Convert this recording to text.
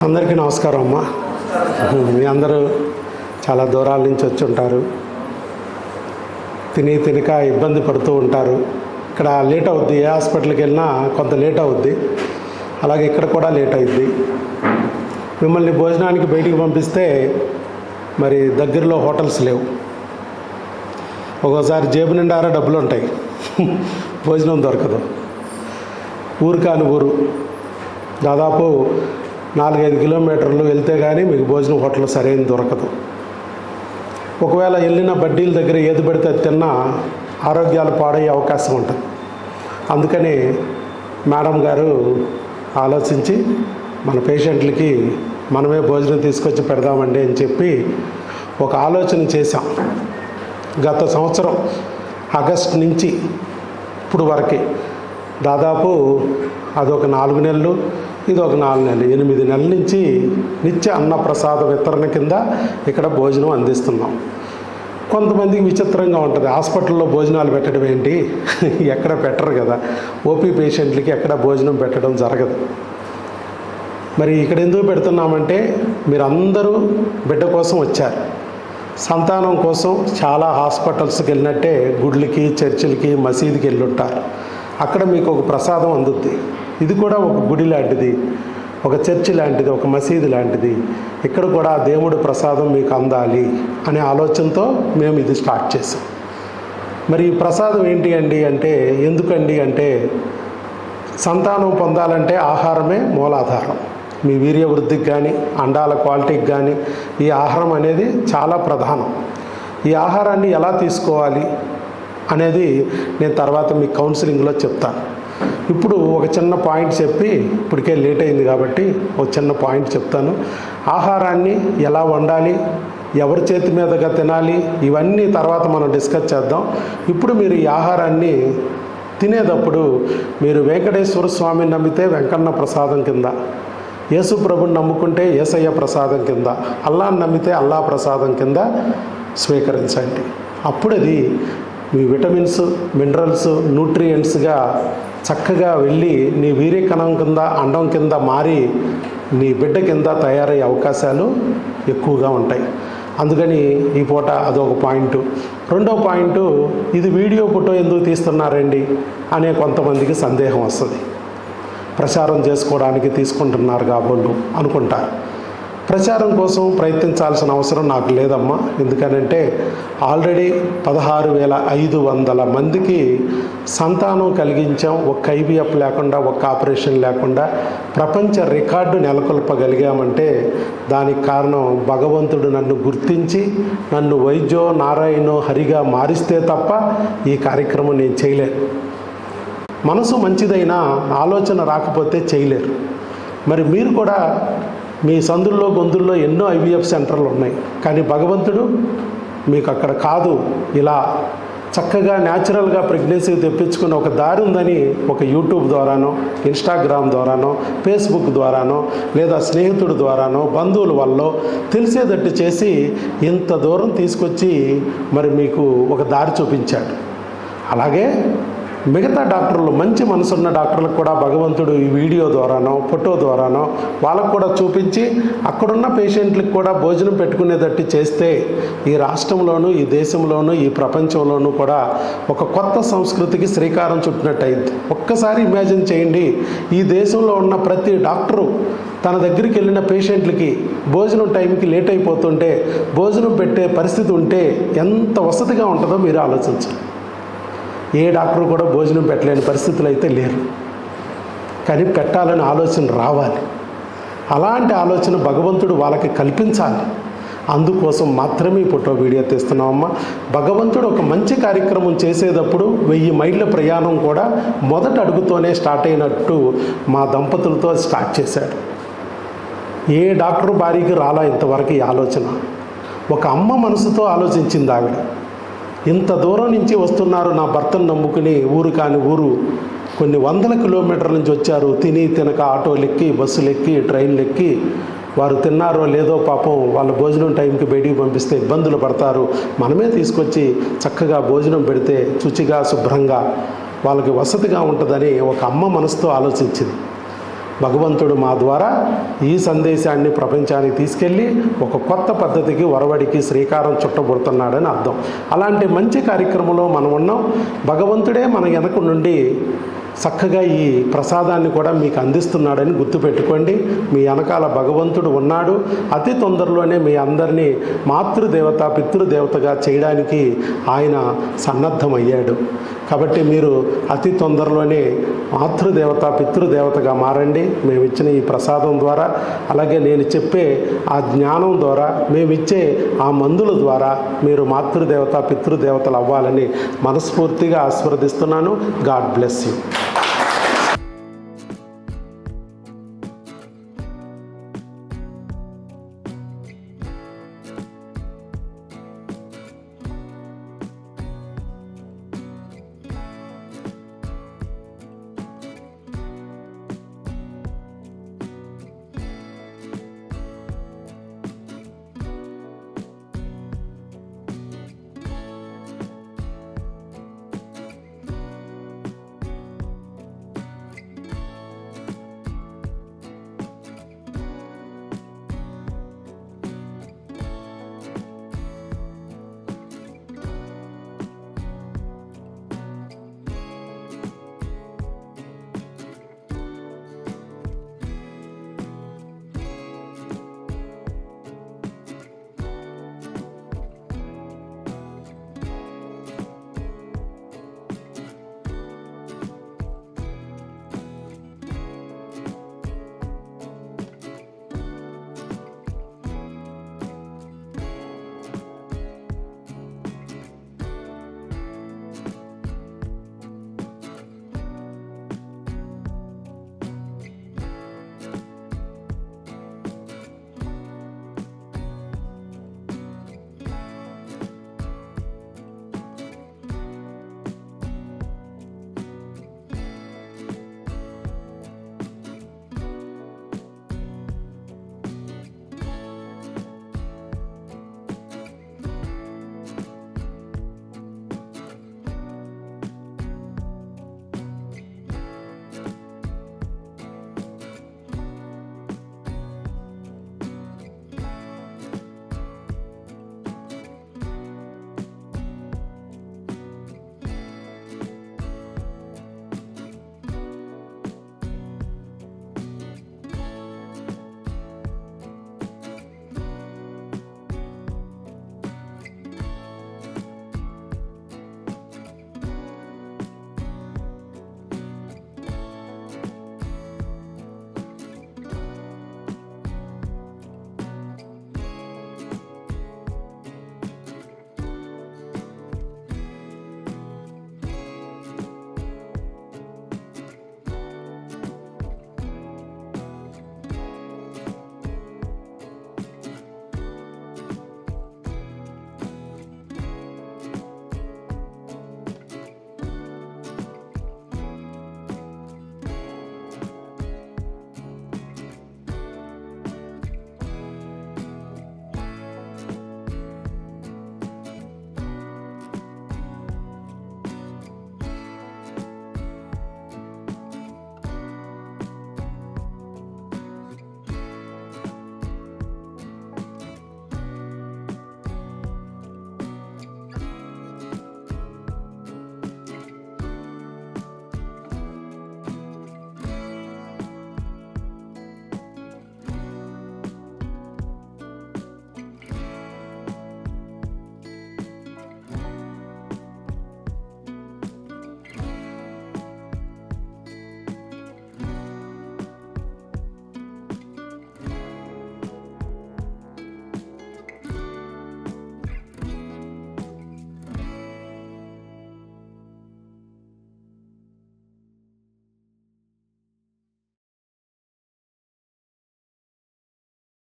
అందరికీ నమస్కారం అమ్మ. మీ అందరూ చాలా దూరాల నుంచి వచ్చి ఉంటారు. తినక ఇబ్బంది పడుతూ ఉంటారు. ఇక్కడ లేట్ అవుద్ది, ఏ హాస్పిటల్కి వెళ్ళినా కొంత లేట్ అవుద్ది, అలాగే ఇక్కడ కూడా లేట్ అవుద్ది. మిమ్మల్ని భోజనానికి బయటికి పంపిస్తే మరి దగ్గరలో హోటల్స్ లేవు. ఒక్కోసారి జేబు నిండారా డబ్బులు ఉంటాయి, భోజనం దొరకదు. ఊరు కాని ఊరు దాదాపు 4-5 కిలోమీటర్లు వెళ్తే కానీ మీకు భోజనం హోటల్ సరైన దొరకదు. ఒకవేళ వెళ్ళిన బడ్డీల దగ్గర ఏది పడితే అది తిన్నా ఆరోగ్యాలు పాడయ్యే అవకాశం ఉంటుంది. అందుకని మేడం గారు ఆలోచించి మన పేషెంట్లకి మనమే భోజనం తీసుకొచ్చి పెడదామండి అని చెప్పి ఒక ఆలోచన చేశాం. గత సంవత్సరం ఆగస్టు నుంచి ఇప్పుడు వరకే దాదాపు అదొక 4 నెలలు, ఇది ఒక 4 నెలలు, 8 నెలల నుంచి నిత్య అన్నప్రసాద వితరణ కింద ఇక్కడ భోజనం అందిస్తున్నాం. కొంతమందికి విచిత్రంగా ఉంటుంది, హాస్పిటల్లో భోజనాలు పెట్టడం ఏంటి, ఎక్కడ పెట్టరు కదా, ఓపీ పేషెంట్లకి ఎక్కడ భోజనం పెట్టడం జరగదు. మరి ఇక్కడ ఎందుకు పెడుతున్నామంటే మీరందరూ బిడ్డ కోసం వచ్చారు, సంతానం కోసం చాలా హాస్పిటల్స్కి వెళ్ళినట్టే గుడ్లకి, చర్చిలకి, మసీదుకి వెళ్ళుంటారు. అక్కడ మీకు ఒక ప్రసాదం అందుద్ది. ఇది కూడా ఒక గుడి లాంటిది, ఒక చర్చి లాంటిది, ఒక మసీదు లాంటిది. ఇక్కడ కూడా దేవుడి ప్రసాదం మీకు అందాలి అనే ఆలోచనతో మేము ఇది స్టార్ట్ చేసాం. మరి ఈ ప్రసాదం ఏంటి అండి అంటే, ఎందుకండి అంటే, సంతానం పొందాలంటే ఆహారమే మూలాధారం. మీ వీర్య వృద్ధికి కానీ అండాల క్వాలిటీకి కానీ ఈ ఆహారం అనేది చాలా ప్రధానం. ఈ ఆహారాన్ని ఎలా తీసుకోవాలి అనేది నేను తర్వాత మీ కౌన్సిలింగ్లో చెప్తాను. ఇప్పుడు ఒక చిన్న పాయింట్ చెప్పి, ఇప్పటికే లేట్ అయింది కాబట్టి ఒక చిన్న పాయింట్ చెప్తాను. ఆహారాన్ని ఎలా వండాలి, ఎవరి చేతి మీదుగా తినాలి, ఇవన్నీ తర్వాత మనం డిస్కస్ చేద్దాం. ఇప్పుడు మీరు ఈ ఆహారాన్ని తినేటప్పుడు మీరు వెంకటేశ్వర స్వామిని నమ్మితే వెంకన్న ప్రసాదం కింద, యేసు ప్రభుని నమ్ముకుంటే యేసయ్య ప్రసాదం కింద, అల్లాని నమ్మితే అల్లా ప్రసాదం కింద స్వీకరించండి. అప్పుడు అది మీ విటమిన్స్, మినరల్స్, న్యూట్రియంట్స్గా చక్కగా వెళ్ళి నీ వీర్యకణం కింద, అండం కింద మారి నీ బిడ్డ కింద తయారయ్యే అవకాశాలు ఎక్కువగా ఉంటాయి. అందుకని ఈ పూట అదొక పాయింట్. రెండో పాయింట్, ఇది వీడియో ఫోటో ఎందుకు తీస్తున్నారండి అనే కొంతమందికి సందేహం వస్తుంది. ప్రచారం చేసుకోవడానికి తీసుకుంటున్నారు కాబోళ్ళు అనుకుంటారు. ప్రచారం కోసం ప్రయత్నించాల్సిన అవసరం నాకు లేదమ్మా. ఎందుకనంటే ఆల్రెడీ 16,500 మందికి సంతానం కలిగించాం. ఒక్క ఐవీఎఫ్ లేకుండా, ఒక్క ఆపరేషన్ లేకుండా ప్రపంచ రికార్డు నెలకొల్పగలిగామంటే దానికి కారణం భగవంతుడు నన్ను గుర్తించి నన్ను వైద్యో నారాయణో హరిగా మారిస్తే తప్ప ఈ కార్యక్రమం నేను చేయలేను. మనసు మంచిదైనా ఆలోచన రాకపోతే చేయలేరు. మరి మీరు కూడా మీ సందుల్లో గొంతుల్లో ఎన్నో ఐవీఎఫ్ సెంటర్లు ఉన్నాయి, కానీ భగవంతుడు మీకు అక్కడ కాదు, ఇలా చక్కగా న్యాచురల్గా ప్రెగ్నెన్సీ తెప్పించుకున్న ఒక దారి ఉందని ఒక యూట్యూబ్ ద్వారానో, ఇన్స్టాగ్రామ్ ద్వారానో, ఫేస్బుక్ ద్వారానో, లేదా స్నేహితుడి ద్వారానో, బంధువుల వల్ల తెలిసేటట్టు చేసి ఇంత దూరం తీసుకొచ్చి మరి మీకు ఒక దారి చూపించాడు. అలాగే మిగతా డాక్టర్లు, మంచి మనసున్న డాక్టర్లకు కూడా భగవంతుడు ఈ వీడియో ద్వారానో, ఫోటో ద్వారానో వాళ్ళకు కూడా చూపించి అక్కడున్న పేషెంట్లకు కూడా భోజనం పెట్టుకునేటట్టు చేస్తే ఈ రాష్ట్రంలోనూ, ఈ దేశంలోనూ, ఈ ప్రపంచంలోనూ కూడా ఒక కొత్త సంస్కృతికి శ్రీకారం చుట్టినట్టు అయింది. ఒక్కసారి ఇమాజిన్ చేయండి, ఈ దేశంలో ఉన్న ప్రతి డాక్టరు తన దగ్గరికి వెళ్ళిన పేషెంట్లకి భోజనం టైంకి లేట్ అయిపోతుంటే భోజనం పెట్టే పరిస్థితి ఉంటే ఎంత వసతిగా ఉంటుందో మీరు ఆలోచించండి. ఏ డాక్టర్ కూడా భోజనం పెట్టలేని పరిస్థితులు అయితే లేరు, కానీ పెట్టాలని ఆలోచన రావాలి. అలాంటి ఆలోచన భగవంతుడు వాళ్ళకి కల్పించాలి. అందుకోసం మాత్రమే ఫోటో వీడియో తీస్తున్నామమ్మా. భగవంతుడు ఒక మంచి కార్యక్రమం చేసేటప్పుడు 1000 మైళ్ళ ప్రయాణం కూడా మొదటి అడుగుతోనే స్టార్ట్ అయినట్టు మా దంపతులతో స్టార్ట్ చేశాడు. ఏ డాక్టర్ భార్యకి రాలా ఇంతవరకు ఈ ఆలోచన. ఒక అమ్మ మనసుతో ఆలోచించింది ఆవిడ. ఇంత దూరం నుంచి వస్తున్నారు నా భర్తను నమ్ముకుని, ఊరు కాని ఊరు కొన్ని 100 కిలోమీటర్ల నుంచి వచ్చారు. తినక ఆటోలు ఎక్కి, బస్సులు ఎక్కి, ట్రైన్లు ఎక్కి, వారు తిన్నారో లేదో పాపం వాళ్ళ భోజనం టైంకి బయటికి పంపిస్తే ఇబ్బందులు పడతారు, మనమే తీసుకొచ్చి చక్కగా భోజనం పెడితే శుచిగా, శుభ్రంగా వాళ్ళకి వసతిగా ఉంటుందని ఒక అమ్మ మనసుతో ఆలోచించింది. భగవంతుడు మా ద్వారా ఈ సందేశాన్ని ప్రపంచానికి తీసుకెళ్ళి ఒక కొత్త పద్ధతికి ఒరవడికి శ్రీకారం చుట్టబడుతున్నాడని అర్థం. అలాంటి మంచి కార్యక్రమంలో మనం ఉన్నాం. భగవంతుడే మన వెనక నుండి చక్కగా ఈ ప్రసాదాన్ని కూడా మీకు అందిస్తున్నాడని గుర్తుపెట్టుకోండి. మీ వెనకాల భగవంతుడు ఉన్నాడు. అతి తొందరలోనే మీ అందరినీ మాతృదేవత పితృదేవతగా చేయడానికి ఆయన సన్నద్ధమయ్యాడు. కాబట్టి మీరు అతి తొందరలోనే మాతృదేవత పితృదేవతగా మారండి. మేము ఇచ్చిన ఈ ప్రసాదం ద్వారా, అలాగే నేను చెప్పే ఆ జ్ఞానం ద్వారా, మేమిచ్చే ఆ మందుల ద్వారా మీరు మాతృదేవత పితృదేవతలు అవ్వాలని మనస్ఫూర్తిగా ఆశీర్వదిస్తున్నాను. God bless you.